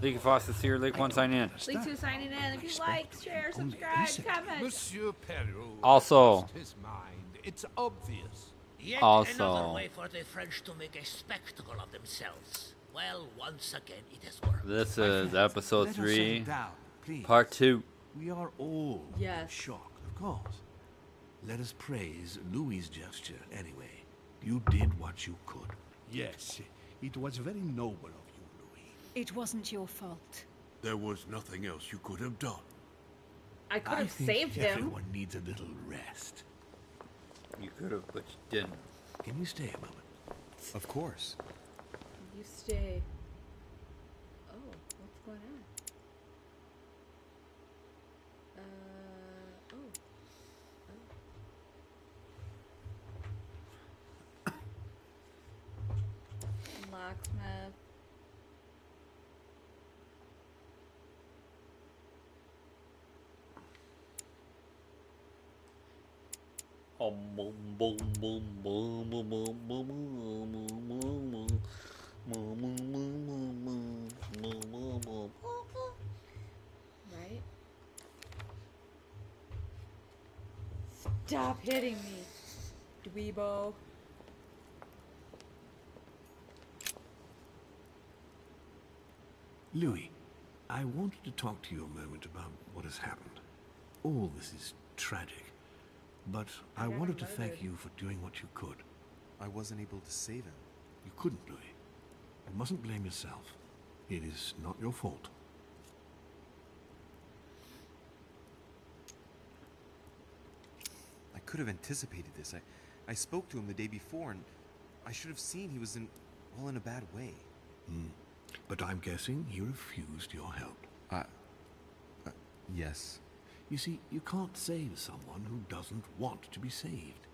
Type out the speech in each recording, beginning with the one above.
Leaky Faucets here. Leaky 1 sign in. Leaky 2 signing in. If you like, share, subscribe, comment. Monsieur Perrault Also- lost his mind. It's obvious. Yet Also- another way for the French to make a spectacle of themselves. Well, once again, it has worked. This is episode Let us 3, settle down, please. part 2. We are all Yes. shocked, of course. Let us praise Louis's gesture anyway. You did what you could. Yes, it was very noble of you, Louis. It wasn't your fault. There was nothing else you could have done. I could I have think saved him. everyone needs a little rest. You could have, but you didn't. Can you stay a moment? Of course. You stay. Oh, what's going on? Locksmith. Boom, boom, boom, boom, boom, boom, boom, boom, boom. Right? Stop hitting me, dweebo. Louis, I wanted to talk to you a moment about what has happened. All this is tragic, but I got wanted to murdered. thank you for doing what you could. I wasn't able to save him. You couldn't, Louis. You mustn't blame yourself. It is not your fault. I could have anticipated this. I spoke to him the day before, and I should have seen he was in a bad way. But I'm guessing he refused your help. Yes. You see, you can't save someone who doesn't want to be saved.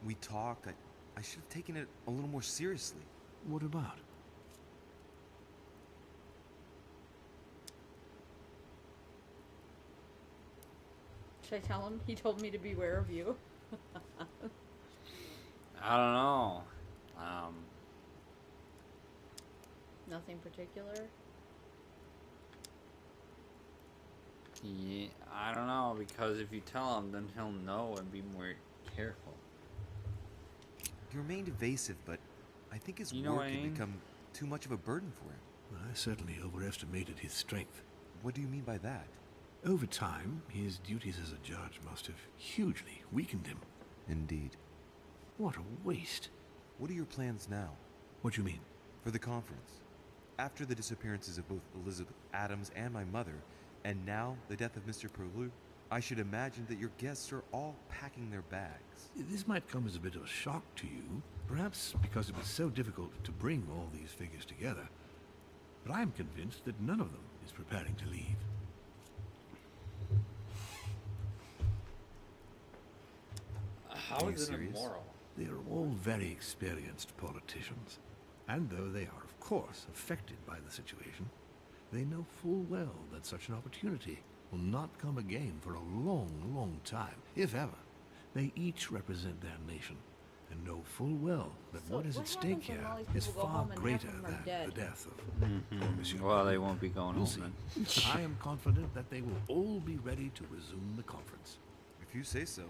We talked. I should have taken it a little more seriously. What about? Should I tell him? He told me to beware of you. I don't know. Nothing particular. Yeah, I don't know, because if you tell him, then he'll know and be more careful. He remained evasive, but I think his You know work what I had mean? become too much of a burden for him. I certainly overestimated his strength. What do you mean by that? Over time, his duties as a judge must have hugely weakened him. Indeed. What a waste. What are your plans now? What do you mean? For the conference? After the disappearances of both Elizabeth Adams and my mother, and now the death of Mr. Perlu, I should imagine that your guests are all packing their bags. This might come as a bit of a shock to you, perhaps because it was so difficult to bring all these figures together. But I am convinced that none of them is preparing to leave. How Are you is it serious? immoral? They are all very experienced politicians, and though they are, of course, affected by the situation, they know full well that such an opportunity will not come again for a long, long time, if ever. They each represent their nation, and know full well that So what is what at stake happens when here all these is people go far home and half greater of them are than dead? the death of poor Monsieur. Well, they won't be going We'll home see. then. I am confident that they will all be ready to resume the conference. If you say so.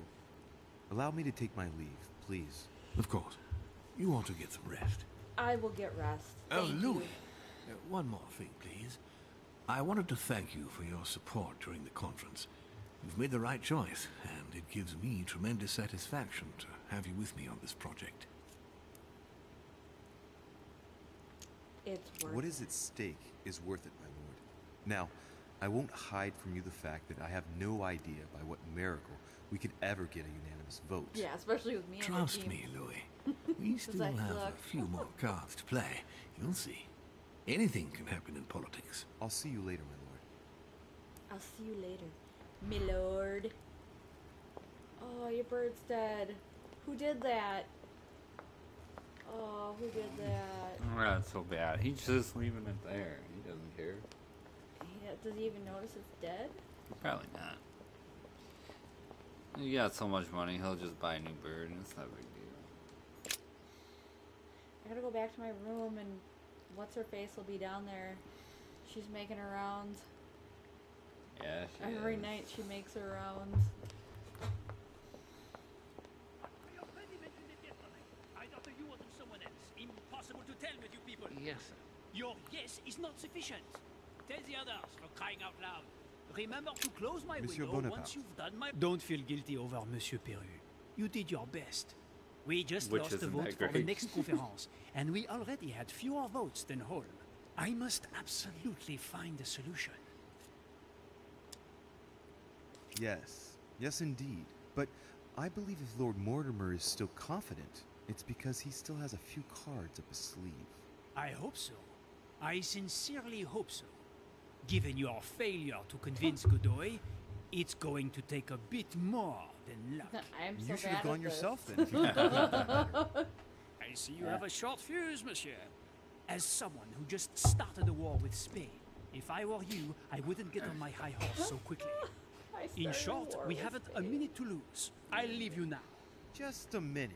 Allow me to take my leave, please. Of course. You want to get some rest. I will get rest. Oh, Thank Louis. you. One more thing, please. I wanted to thank you for your support during the conference. You've made the right choice, and it gives me tremendous satisfaction to have you with me on this project. It's worth What is at stake is worth it, my lord. Now, I won't hide from you the fact that I have no idea by what miracle we could ever get a unanimous vote. Yeah, especially with me and Trust the team. me, Louis. We still I have suck. a few more cards to play. You'll see. Anything can happen in politics. I'll see you later, my lord. I'll see you later, my lord. Oh, your bird's dead. Who did that? Oh, who did that? Oh, that's so bad. He's just leaving it there. He doesn't care. Does he even notice it's dead? Probably not. He got so much money, he'll just buy a new bird, and it's not a big deal. I gotta go back to my room, and what's her face will be down there she's making her rounds. Yeah, she Every is. night she makes her rounds. I already mentioned it yesterday. Either you or someone else. Impossible to tell with you people. Yes, sir. Your yes is not sufficient. Tell the others, for crying out loud. Remember to close my Monsieur window Bonaparte. once you've done my... Don't feel guilty over Monsieur Peru. You did your best. We just Which lost the isn't vote that for the great. next conference, and we already had fewer votes than Holm. I must absolutely find a solution. Yes. Yes, indeed. But I believe if Lord Mortimer is still confident, it's because he still has a few cards up his sleeve. I hope so. I sincerely hope so. Given your failure to convince Godoy, it's going to take a bit more than luck. I'm so You should bad have gone at this. yourself then. If you could do I see you have a short fuse, monsieur. As someone who just started a war with Spain, if I were you, I wouldn't get on my high horse so quickly. I In started short, war we with haven't a Spain. minute to lose. I'll leave you now. Just a minute.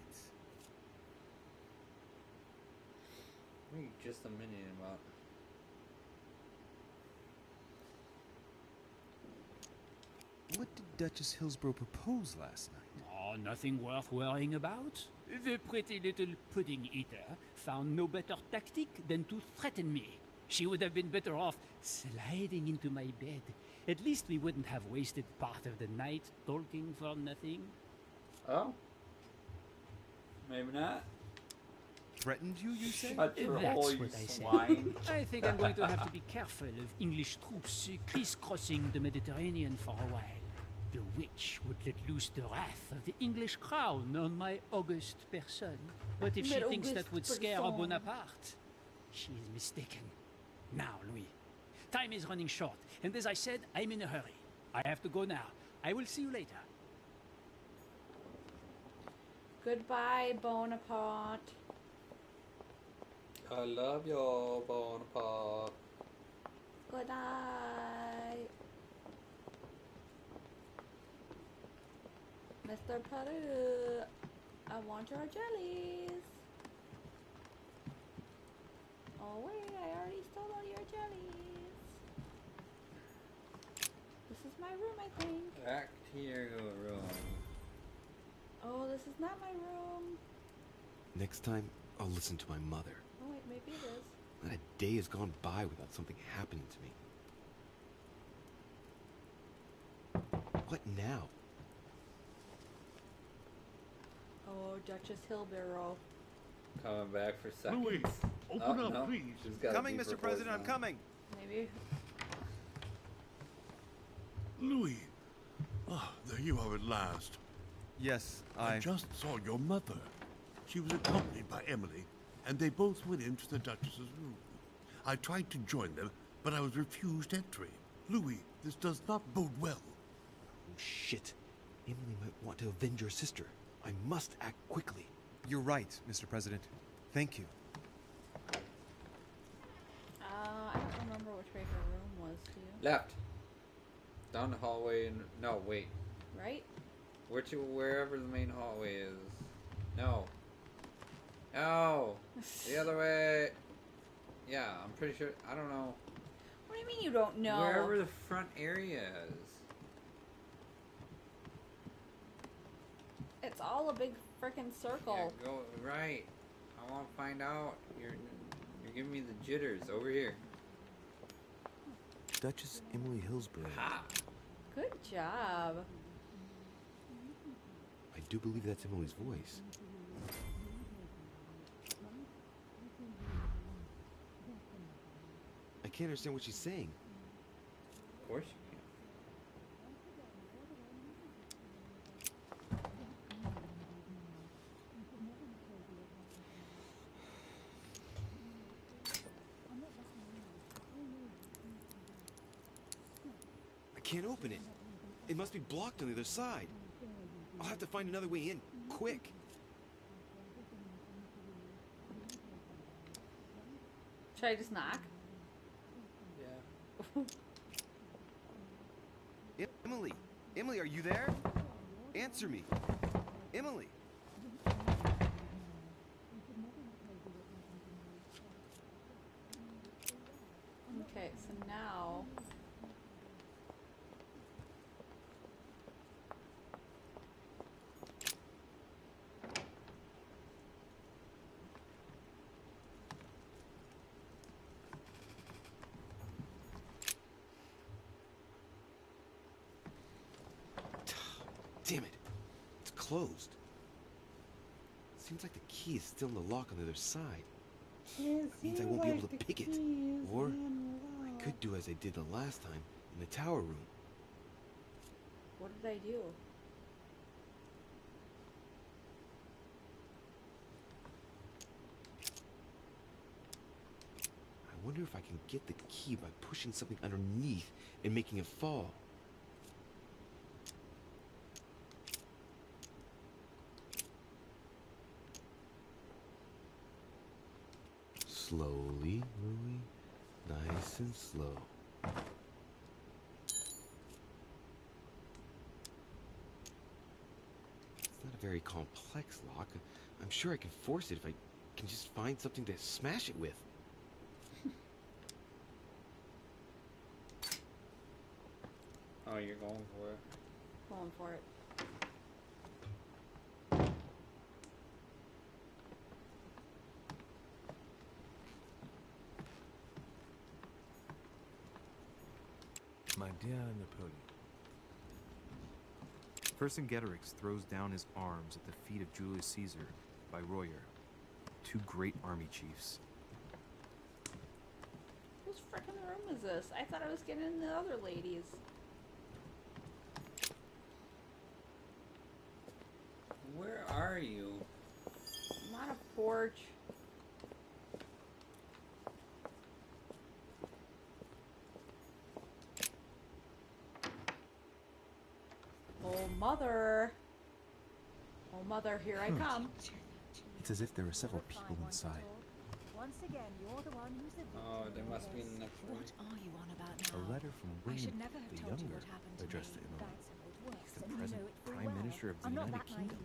Wait just a minute about. What did Duchess Hillsborough propose last night? Oh, nothing worth worrying about. The pretty little pudding eater found no better tactic than to threaten me. She would have been better off sliding into my bed. At least we wouldn't have wasted part of the night talking for nothing. Oh. Maybe not. Threatened you, you say? Shut your That's hole, you what I said. swine. I think I'm going to have to be careful of English troops crisscrossing the Mediterranean for a while. The witch would let loose the wrath of the English crown on my august person. But if she But thinks that Auguste would scare person. Bonaparte, she is mistaken. Now, Louis, time is running short, and as I said, I'm in a hurry. I have to go now. I will see you later. Goodbye, Bonaparte. I love you, Bonaparte. Good night. Mr. Peru, I want your jellies. Oh wait, I already stole all your jellies. This is my room, I think. Back to your room. Oh, this is not my room. Next time, I'll listen to my mother. Oh wait, maybe it is. Not a day has gone by without something happening to me. What now? Oh, Duchess Hillsborough. Coming back for seconds. Louis, open Oh, up, no. please. She's got a Coming, deeper Mr. President, voice I'm now. coming. Maybe. Louis. Ah, there you are at last. Yes, I just saw your mother. She was accompanied by Emily, and they both went into the Duchess's room. I tried to join them, but I was refused entry. Louis, this does not bode well. Oh, shit. Emily might want to avenge her sister. I must act quickly. You're right, Mr. President. Thank you. I don't remember which way her room was, do you? Left. Down the hallway and... No, wait. Right? Wherever the main hallway is. No. No! The other way! Yeah, I'm pretty sure... I don't know. What do you mean you don't know? Wherever the front area is. It's all a big frickin' circle. Yeah, go right. I want to find out. You're giving me the jitters. Over here. Duchess Emily Hillsborough. Ha! Good job. I do believe that's Emily's voice. I can't understand what she's saying. Of course you can. I can't open it. It must be blocked on the other side. I'll have to find another way in, quick. Should I just knock? Yeah. Emily! Emily, are you there? Answer me. Emily! Okay, so now. Damn it. It's closed. Seems like the key is still in the lock on the other side. Means I won't be able to pick it. Or I could do as I did the last time in the tower room. What did I do? I wonder if I can get the key by pushing something underneath and making it fall. Slowly, Louis. Nice and slow. It's not a very complex lock. I'm sure I can force it if I can just find something to smash it with. Oh, you're going for it. Going for it. My dear Napoleon. Vercingetorix throws down his arms at the feet of Julius Caesar by Royer, two great army chiefs. Whose frickin' room is this? I thought I was getting in the other ladies. Where are you? I'm on a porch. Oh, mother. Oh, mother, here I come. It's as if there are several people inside. Once again, you're the one who's the Oh, they must be in the next room. What are you on about A now? letter from I William should never have the told you Younger, what happened to addressed to me. Emily. That's how it works, He's the and you present know it full Prime well. Minister of the I'm not United that Kingdom.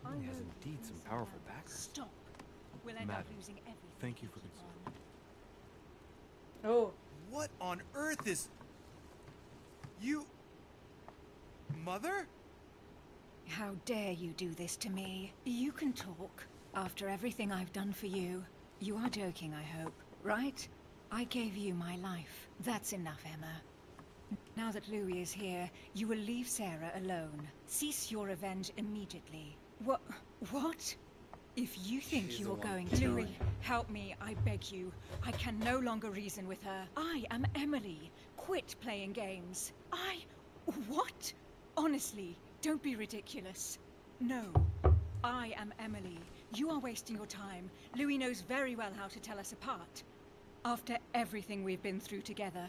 naive. He has indeed some powerful backers. Stop. We'll end up Madam, losing everything. thank you if for keep considering. on. Oh. What on earth is... You... Mother? How dare you do this to me? You can talk. After everything I've done for you. You are joking, I hope. Right? I gave you my life. That's enough, Emma. Now that Louis is here, you will leave Sarah alone. Cease your revenge immediately. What? If you think She's the you're one going killing. to... Louis, help me, I beg you. I can no longer reason with her. I am Emily. Quit playing games. What? Honestly, don't be ridiculous. No. I am Emily. You are wasting your time. Louis knows very well how to tell us apart. After everything we've been through together.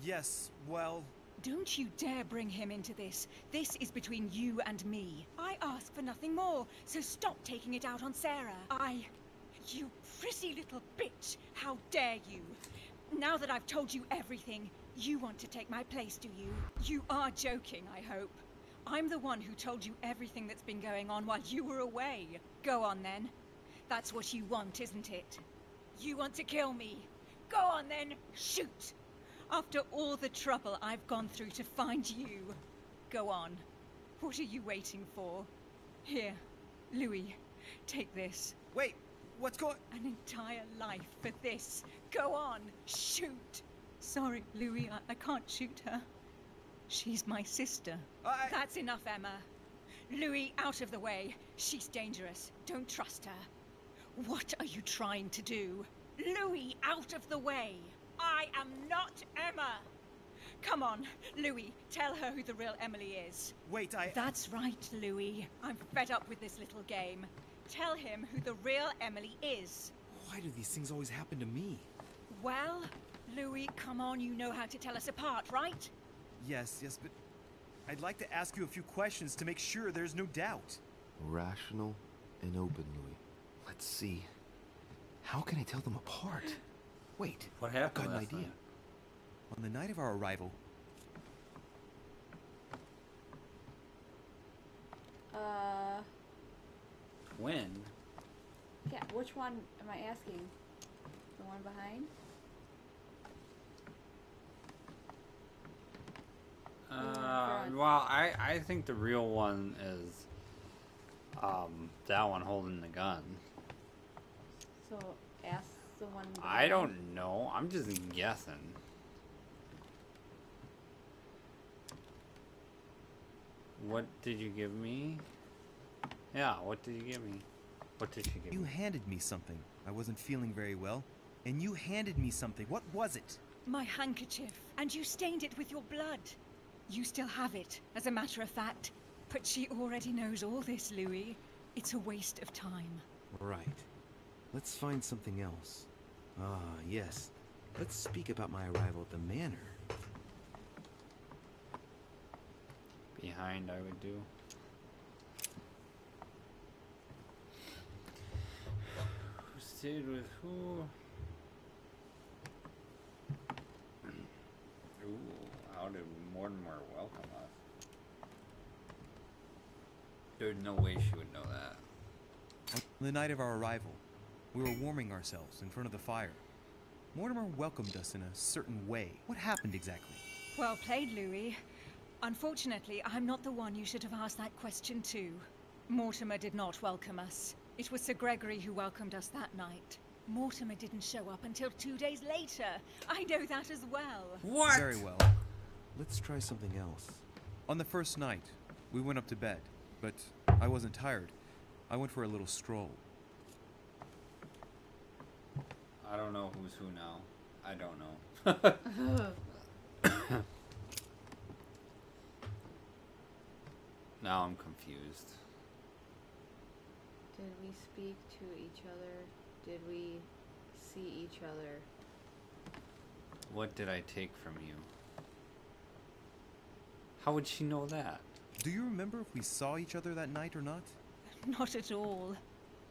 Yes, well... Don't you dare bring him into this. This is between you and me. I ask for nothing more, so stop taking it out on Sarah. You prissy little bitch! How dare you! Now that I've told you everything, you want to take my place, do you? You are joking, I hope. I'm the one who told you everything that's been going on while you were away. Go on then. That's what you want, isn't it? You want to kill me. Go on then, shoot! After all the trouble I've gone through to find you. Go on. What are you waiting for? Here, Louis, take this. Wait, what's going... An entire life for this. Go on, shoot! Sorry, Louis, I can't shoot her. She's my sister. That's enough, Emma. Louis, out of the way. She's dangerous. Don't trust her. What are you trying to do? Louis, out of the way. I am not Emma. Come on, Louis, tell her who the real Emily is. Wait, That's right, Louis. I'm fed up with this little game. Tell him who the real Emily is. Why do these things always happen to me? Well, Louis, come on, you know how to tell us apart, right? Yes, but... I'd like to ask you a few questions to make sure there's no doubt. Rational and open, Louis. Let's see. How can I tell them apart? Wait, What happened got an last idea. night? On the night of our arrival, When? Yeah, which one am I asking? The one behind? Well, I think the real one is that one holding the gun. So ask the one. I don't know. I'm just guessing. What did you give me? Yeah, what did you give me? What did she give You me? handed me something. I wasn't feeling very well. And you handed me something. What was it? My handkerchief. And you stained it with your blood. You still have it, as a matter of fact. But she already knows all this, Louis. It's a waste of time. Right. Let's find something else. Ah, yes. Let's speak about my arrival at the manor. Behind, I would do. Who stayed with who? Ooh, how did Mortimer welcome us? There's no way she would know that. On the night of our arrival, we were warming ourselves in front of the fire. Mortimer welcomed us in a certain way. What happened exactly? Well played, Louis. Unfortunately, I'm not the one you should have asked that question to. Mortimer did not welcome us. It was Sir Gregory who welcomed us that night. Mortimer didn't show up until 2 days later. I know that as well. What? Very well. Let's try something else. On the first night, we went up to bed, but I wasn't tired. I went for a little stroll. I don't know who's who now. I don't know. Now I'm confused. Did we speak to each other? Did we see each other? What did I take from you? How would she know that? Do you remember if we saw each other that night or not? Not at all.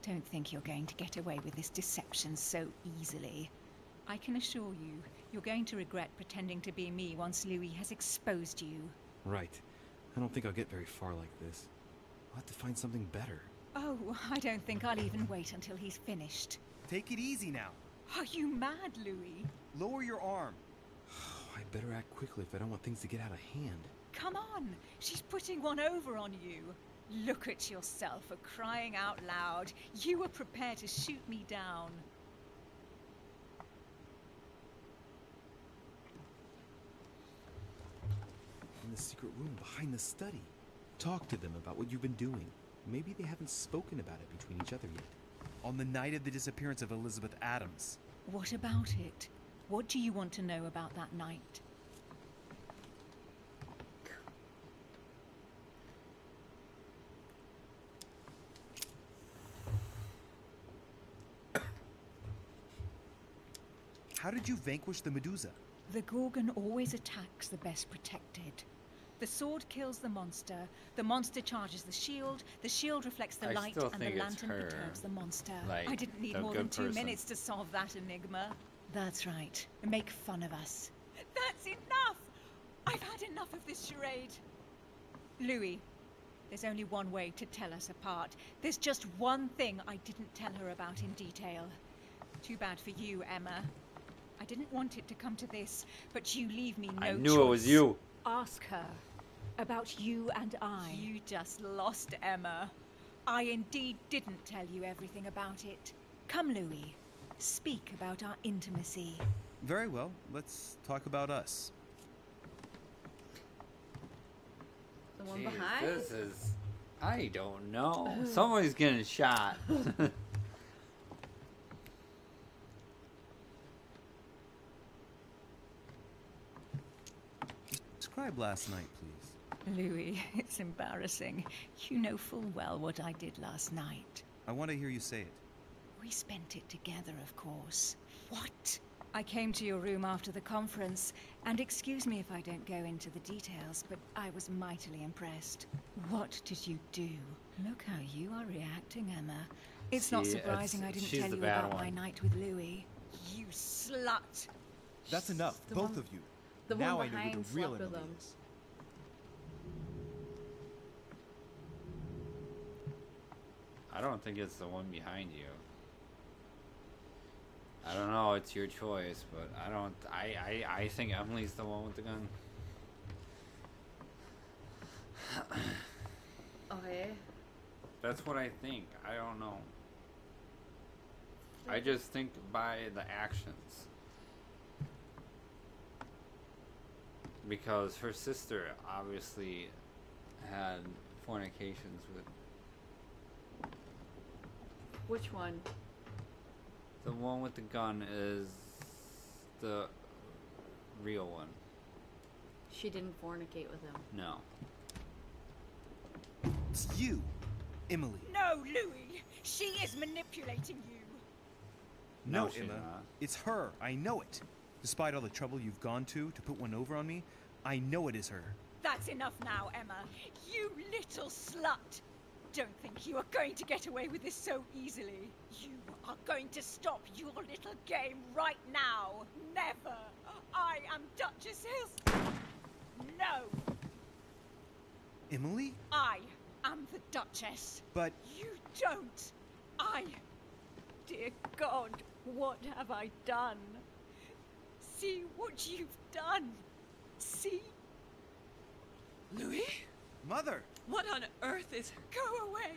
Don't think you're going to get away with this deception so easily. I can assure you, you're going to regret pretending to be me once Louis has exposed you. Right. I don't think I'll get very far like this. I'll have to find something better. Oh, I don't think I'll even wait until he's finished. Take it easy now. Are you mad, Louis? Lower your arm. I better act quickly if I don't want things to get out of hand. Come on, she's putting one over on you. Look at yourself for crying out loud. You were prepared to shoot me down. In the secret room behind the study. Talk to them about what you've been doing. Maybe they haven't spoken about it between each other yet. On the night of the disappearance of Elizabeth Adams. What about it? What do you want to know about that night? How did you vanquish the Medusa? The Gorgon always attacks the best protected. The sword kills the monster charges the shield reflects the light, and the lantern perturbs the monster. Like, I didn't need more than 2 minutes to solve that enigma. That's right. Make fun of us. That's enough! I've had enough of this charade. Louis, there's only one way to tell us apart. There's just one thing I didn't tell her about in detail. Too bad for you, Emma. I didn't want it to come to this, but you leave me no choice. I knew it was you. Ask her about you and I. You just lost, Emma. I indeed didn't tell you everything about it. Come, Louis. Speak about our intimacy. Very well. Let's talk about us. The one Jeez, behind? This is... I don't know. Somebody's getting shot. Describe last night, please. Louis, it's embarrassing. You know full well what I did last night. I want to hear you say it. We spent it together, of course. What? I came to your room after the conference, and excuse me if I don't go into the details, but I was mightily impressed. What did you do? Look how you are reacting, Emma. It's not surprising I didn't tell you about my night with Louis. You slut! That's enough, both of you. The now one I know behind who the real slept with Emily them. is. I don't think it's the one behind you. I don't know, it's your choice, but I think Emily's the one with the gun. Okay. That's what I think. I don't know. I just think by the actions. Because her sister obviously had fornications with... Which one? The one with the gun is the real one. She didn't fornicate with him. No. It's you, Emily. No, Louis. She is manipulating you. No, she's Emma. not. It's her. I know it. Despite all the trouble you've gone to put one over on me, I know it is her. That's enough now, Emma. You little slut. Don't think you are going to get away with this so easily. You are going to stop your little game right now. Never. I am Duchess Hills. No. Emily? I am the Duchess. But... You don't. Dear God, what have I done? See what you've done. See? Louis? Mother! What on earth is... Go away.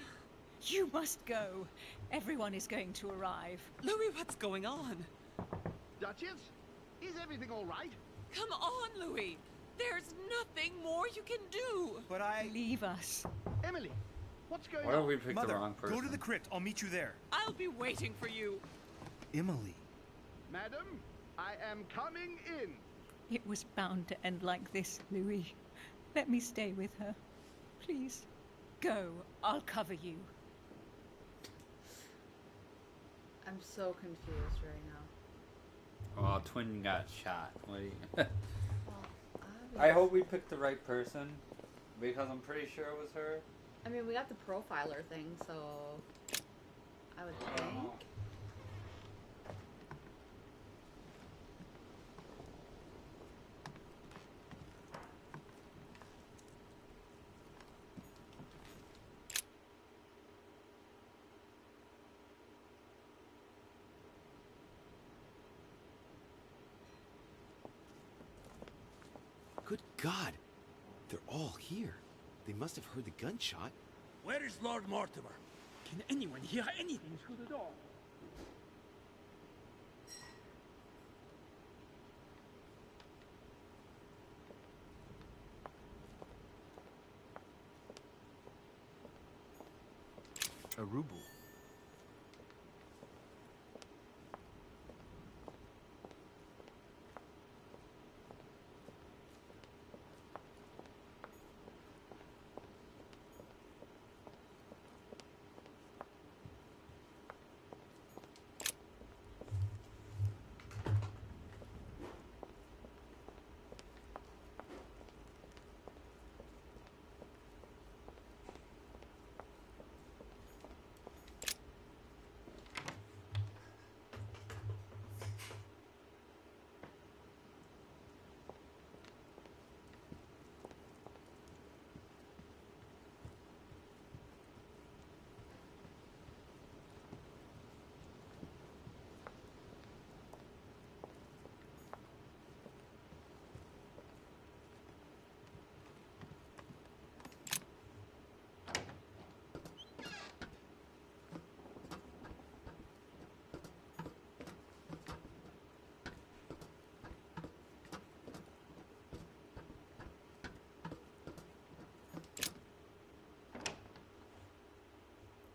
You must go. Everyone is going to arrive. Louis, what's going on? Duchess? Is everything all right? Come on, Louis. There's nothing more you can do. But I... Leave us. Emily, what's going Why on? don't we pick Mother, the wrong person? go to the crypt. I'll meet you there. I'll be waiting for you. Emily. Madam, I am coming in. It was bound to end like this, Louis. Let me stay with her. Please. Go. I'll cover you. I'm so confused right now. Oh, twin got shot. What do you... Well, I hope we picked the right person. Because I'm pretty sure it was her. I mean, we got the profiler thing, so I would think. Good God. They're all here. They must have heard the gunshot. Where is Lord Mortimer? Can anyone hear anything through the door? A ruble.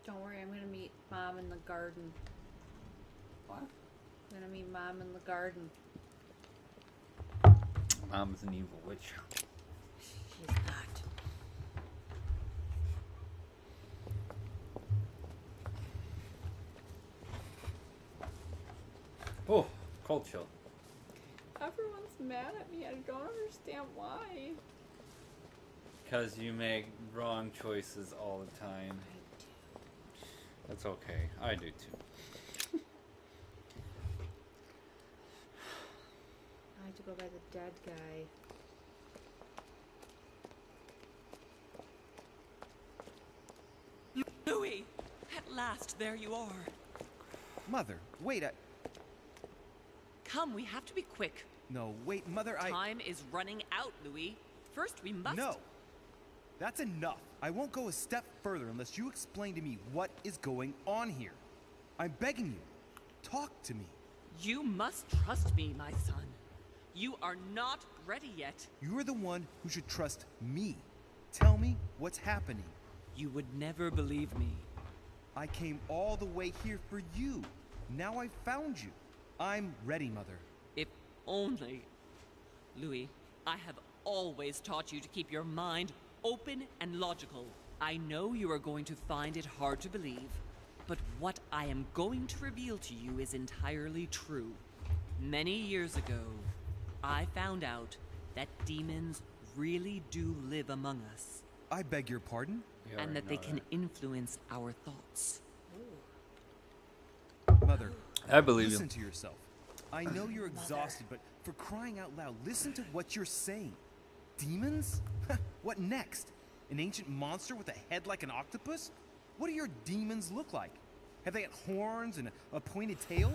Don't worry, I'm gonna meet Mom in the garden. What? I'm gonna meet Mom in the garden. Mom's an evil witch. She's not. Oh, cold chill. Everyone's mad at me. I don't understand why. Because you make wrong choices all the time. That's okay. I do too. I have to go by the dead guy. Louis! At last, there you are. Mother, wait, Come, we have to be quick. No, wait, Mother, Time is running out, Louis. First, we must... No! That's enough. I won't go a step further unless you explain to me what is going on here. I'm begging you. Talk to me. You must trust me, my son. You are not ready yet. You're the one who should trust me. Tell me what's happening. You would never believe me. I came all the way here for you. Now I've found you. I'm ready, Mother. If only. Louis, I have always taught you to keep your mind open and logical. I know you are going to find it hard to believe, but what I am going to reveal to you is entirely true. Many years ago, I found out that demons really do live among us. I beg your pardon? And that they can influence our thoughts. Mother, I believe listen you. to yourself. I know you're exhausted, but for crying out loud, listen to what you're saying. Demons? What next? An ancient monster with a head like an octopus? What do your demons look like? Have they got horns and a pointed tail?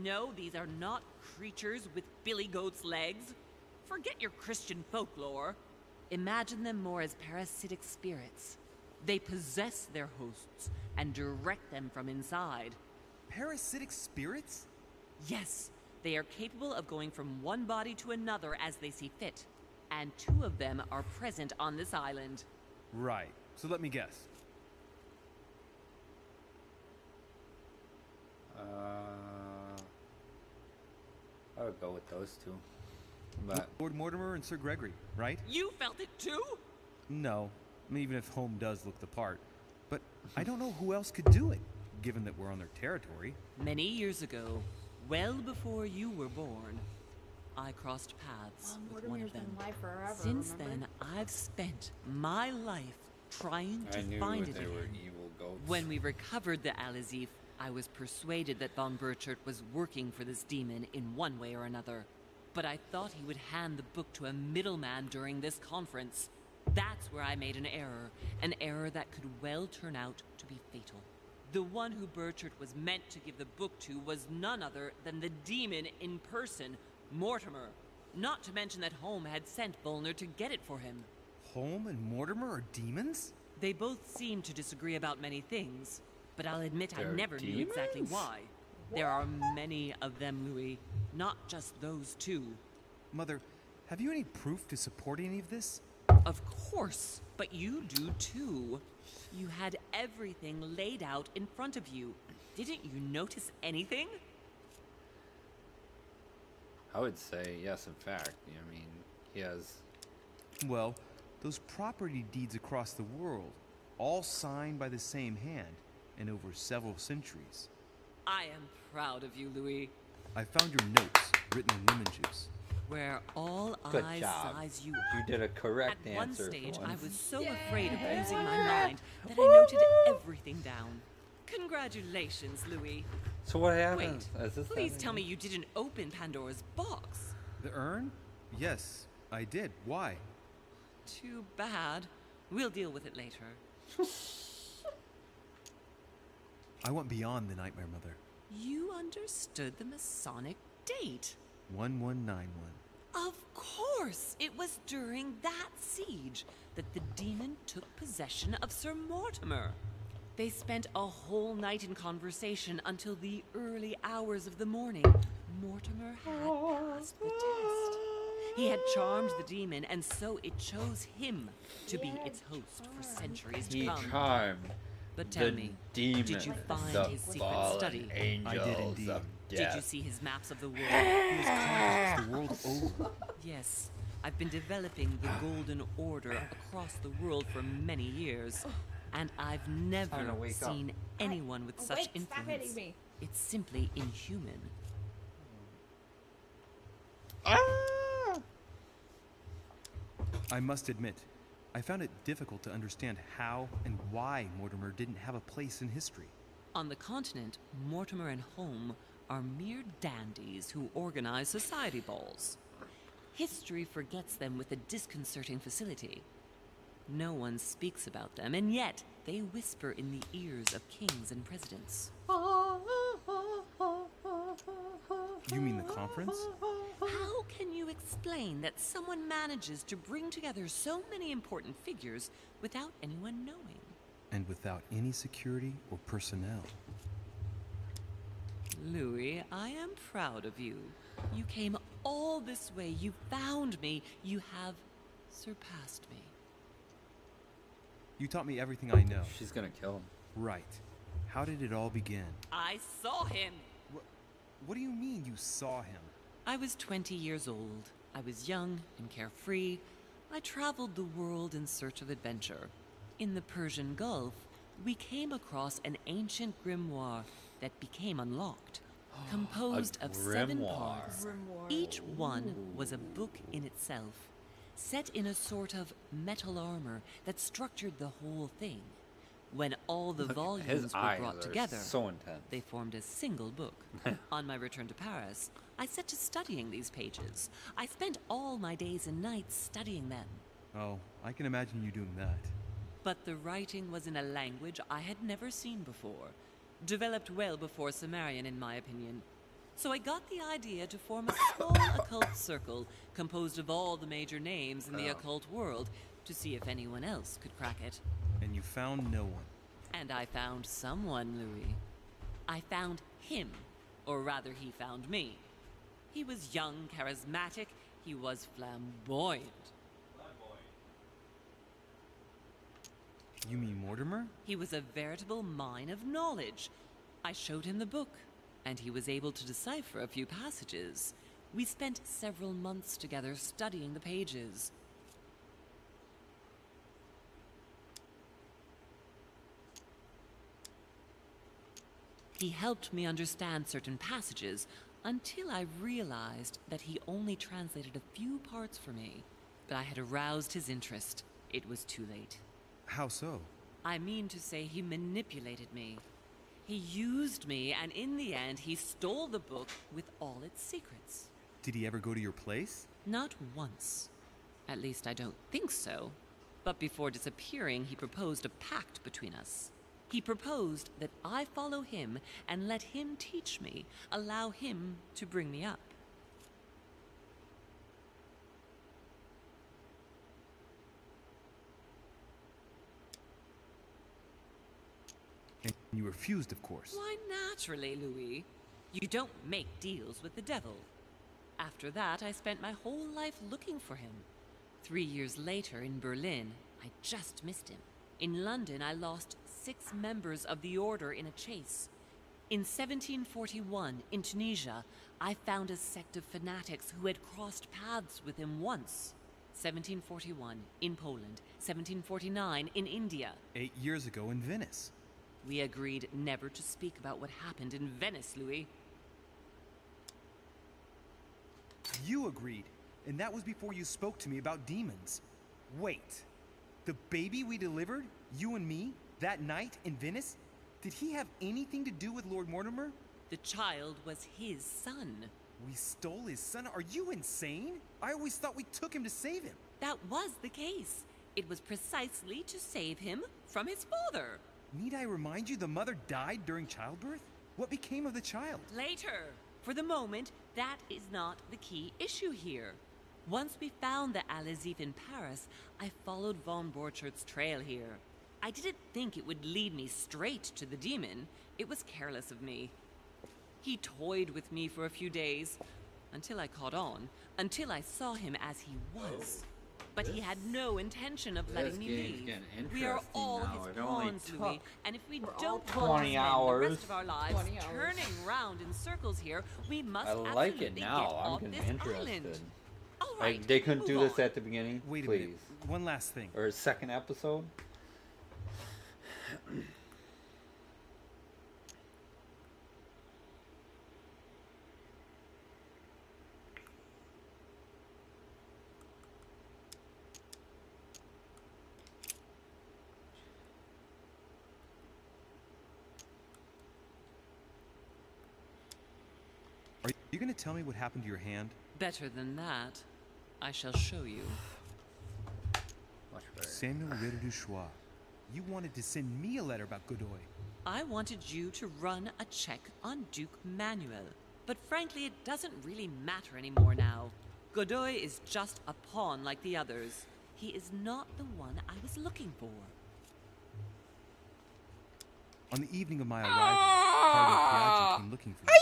No, these are not creatures with billy goat's legs. Forget your Christian folklore. Imagine them more as parasitic spirits. They possess their hosts and direct them from inside. Parasitic spirits? Yes, they are capable of going from one body to another as they see fit. And 2 of them are present on this island. Right. So let me guess. I would go with those 2. But Lord Mortimer and Sir Gregory, right? You felt it too? No. Even if Home does look the part. But I don't know who else could do it, given that we're on their territory. Many years ago, well before you were born, I crossed paths with one of them. Been alive forever, Since remember? then, I've spent my life trying to I knew find it they again. were evil goats. When we recovered the Alizif, I was persuaded that von Burchard was working for this demon in one way or another. But I thought he would hand the book to a middleman during this conference. That's where I made an error that could well turn out to be fatal. The one who Burchard was meant to give the book to was none other than the demon in person, Mortimer. Not to mention that Home had sent Volner to get it for him. Home and Mortimer are demons? They both seem to disagree about many things, but I'll admit I They're never knew exactly demons? why. There are many of them, Louis, not just those 2. Mother, have you any proof to support any of this? Of course, but you do too. You had everything laid out in front of you. Didn't you notice anything? I would say yes, in fact. I mean, he has... Well, those property deeds across the world, all signed by the same hand and over several centuries. I am proud of you, Louis. I found your notes written in lemon juice. Where all Good eyes job. size you You up. did a correct At answer. one stage, for I once. was so afraid of losing my mind that I noted everything down. Congratulations, Louis. So what happened? Wait, please tell me you didn't open Pandora's box. The urn? Yes, I did. Why? Too bad. We'll deal with it later. I went beyond the Nightmare Mother. You understood the Masonic date. 1191. Of course! It was during that siege that the demon took possession of Sir Mortimer. They spent a whole night in conversation until the early hours of the morning. Mortimer had passed the test. He had charmed the demon, and so it chose him to be its host for centuries to He come. charmed But tell the me, demon, did you find the his secret fallen study? angels I did indeed. of Did death. you see his maps of the world? He has conquered the world over. Yes, I've been developing the Golden Order across the world for many years, and I've never time to wake up. seen anyone with such Wait, stop hitting influence. me. It's simply inhuman. I must admit, I found it difficult to understand how and why Mortimer didn't have a place in history. On the continent, Mortimer and Home are mere dandies who organize society balls. History forgets them with a disconcerting facility. No one speaks about them, and yet they whisper in the ears of kings and presidents. You mean the conference? How can you expect explain that someone manages to bring together so many important figures without anyone knowing? And without any security or personnel. Louis, I am proud of you. You came all this way. You found me. You have surpassed me. You taught me everything I know. She's gonna kill him. Right. How did it all begin? I saw him. What do you mean you saw him? I was 20 years old. I was young and carefree. I traveled the world in search of adventure. In the Persian Gulf, we came across an ancient grimoire that became unlocked, composed of 7 parts. Each one was a book in itself, set in a sort of metal armor that structured the whole thing. When all the volumes were brought together, so intense. they formed a single book. On my return to Paris, I set to studying these pages. I spent all my days and nights studying them. Oh, I can imagine you doing that. But the writing was in a language I had never seen before, developed well before Sumerian, in my opinion. So I got the idea to form a small occult circle composed of all the major names in the occult world to see if anyone else could crack it. And you found no one. And I found someone, Louis. I found him, or rather he found me. He was young, charismatic, he was flamboyant. You mean Mortimer? He was a veritable mine of knowledge. I showed him the book, and he was able to decipher a few passages. We spent several months together studying the pages. He helped me understand certain passages until I realized that he only translated a few parts for me. But I had aroused his interest. It was too late. How so? I mean to say he manipulated me. He used me, and in the end, he stole the book with all its secrets. Did he ever go to your place? Not once. At least I don't think so. But before disappearing, he proposed a pact between us. He proposed that I follow him and let him teach me, allow him to bring me up. And you refused, of course. Why, naturally, Louis. You don't make deals with the devil. After that, I spent my whole life looking for him. 3 years later, in Berlin, I just missed him. In London, I lost 6 members of the order in a chase. In 1741, in Tunisia, I found a sect of fanatics who had crossed paths with him once. 1741, in Poland. 1749, in India. 8 years ago in Venice. We agreed never to speak about what happened in Venice, Louis. You agreed, and that was before you spoke to me about demons. Wait, the baby we delivered, you and me, that night in Venice, did he have anything to do with Lord Mortimer? The child was his son. We stole his son? Are you insane? I always thought we took him to save him. That was the case. It was precisely to save him from his father. Need I remind you the mother died during childbirth? What became of the child? Later. For the moment, that is not the key issue here. Once we found the Alizif in Paris, I followed von Borchert's trail here. I didn't think it would lead me straight to the demon. It was careless of me. He toyed with me for a few days, until I caught on, until I saw him as he was. But he had no intention of letting me leave. We are all his pawns, Louis, and if we don't want to spend the rest of our lives turning round in circles here, we must absolutely get off this island. All right, they couldn't do this at the beginning. Wait a please. minute. One last thing. Or second episode. Are you going to tell me what happened to your hand? Better than that, I shall show you. Much better. Samuel Ritter du Choix, you wanted to send me a letter about Godoy. I wanted you to run a check on Duke Manuel. But frankly, it doesn't really matter anymore now. Godoy is just a pawn like the others. He is not the one I was looking for. On the evening of my arrival, Cardinal Piaggi came looking for you.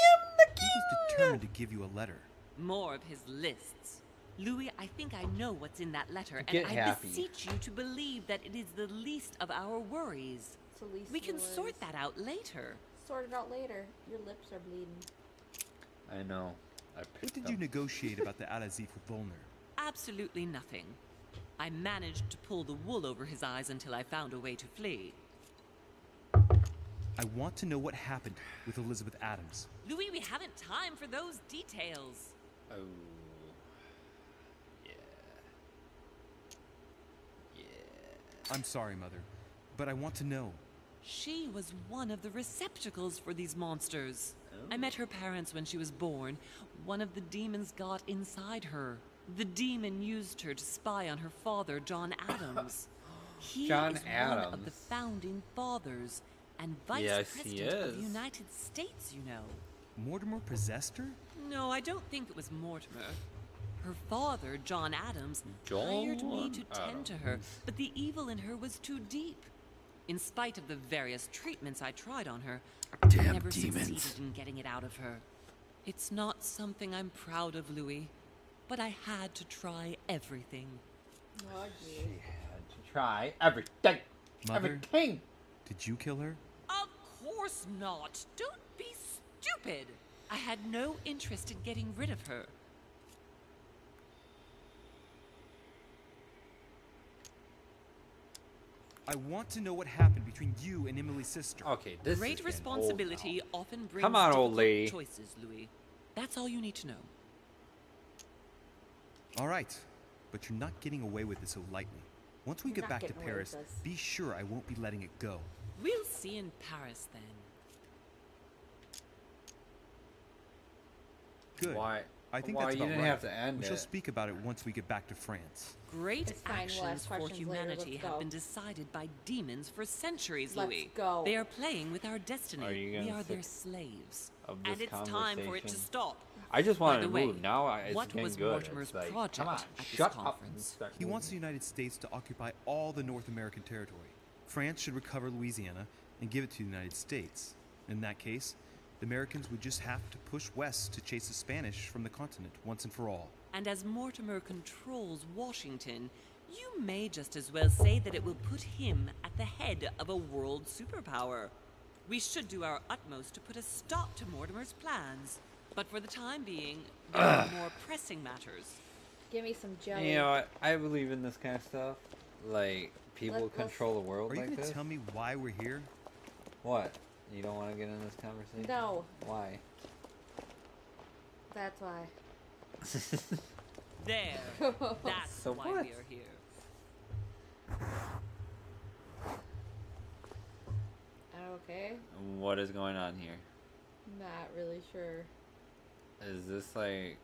He was determined to give you a letter. More of his lists. Louis, I think I know what's in that letter, Get and I happy. beseech you to believe that it is the least of our worries. It's the least We of can your worries. sort that out later. Sort it out later. Your lips are bleeding. I know. I What picked did them. you negotiate about the Alazif with Volner? Absolutely nothing. I managed to pull the wool over his eyes until I found a way to flee. I want to know what happened with Elizabeth Adams. Louis, we haven't time for those details. Oh. Yeah. Yeah. I'm sorry, Mother, but I want to know. She was one of the receptacles for these monsters. I met her parents when she was born. One of the demons got inside her. The demon used her to spy on her father, John Adams. He John is one Adams. of the founding fathers and vice Yes, he president of is. the United States, you know. Mortimer possessed her? No, I don't think it was Mortimer. Her father, John Adams, hired me to tend to her, but the evil in her was too deep. In spite of the various treatments I tried on her, I Damn never demons. succeeded in getting it out of her. It's not something I'm proud of, Louis, but I had to try everything. Oh, She had to try everything. Mother? Everything. Did you kill her? Of course not. Don't be stupid. I had no interest in getting rid of her. I want to know what happened between you and Emily's sister. Okay, this is Great getting responsibility old often brings Come on, old difficult lady. choices, Louis. That's all you need to know. All right, but you're not getting away with it so lightly. Once we You're get not back to getting away with Paris, this. be sure I won't be letting it go. We'll see in Paris then. Good. Why? I think why that's you about didn't right. have to end We shall it. speak about it once we get back to France. Great It's fine, we'll actions ask for questions later, humanity let's have go. been decided by demons for centuries, Let's Louis. go. They are playing with our destiny. Are you We gonna are their think slaves. of And this it's time for it to conversation? stop. I just By wanted the to way, move. Now it's what getting was good. Mortimer's It's like, project come on, at this shut up and conference? start He wants the moving. United States to occupy all the North American territory. France should recover Louisiana and give it to the United States. In that case, the Americans would just have to push west to chase the Spanish from the continent once and for all. And as Mortimer controls Washington, you may just as well say that it will put him at the head of a world superpower. We should do our utmost to put a stop to Mortimer's plans. But for the time being, there are more pressing matters. Give me some jelly. You know what? I believe in this kind of stuff. Like, people Let's- control the world Are you like going to this. tell me why we're here? What? You don't want to get in this conversation? No. Why? That's why. There. That's So why what? we are here. Okay. What is going on here? Not really sure. Is this like...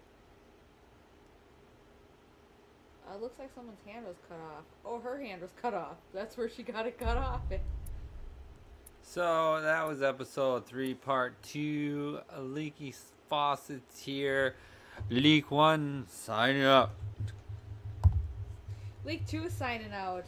It looks like someone's hand was cut off. Oh, her hand was cut off. That's where she got it cut off. So that was episode 3, part 2. Leaky Faucets here. Leak 1 signing up. Leak 2 signing out.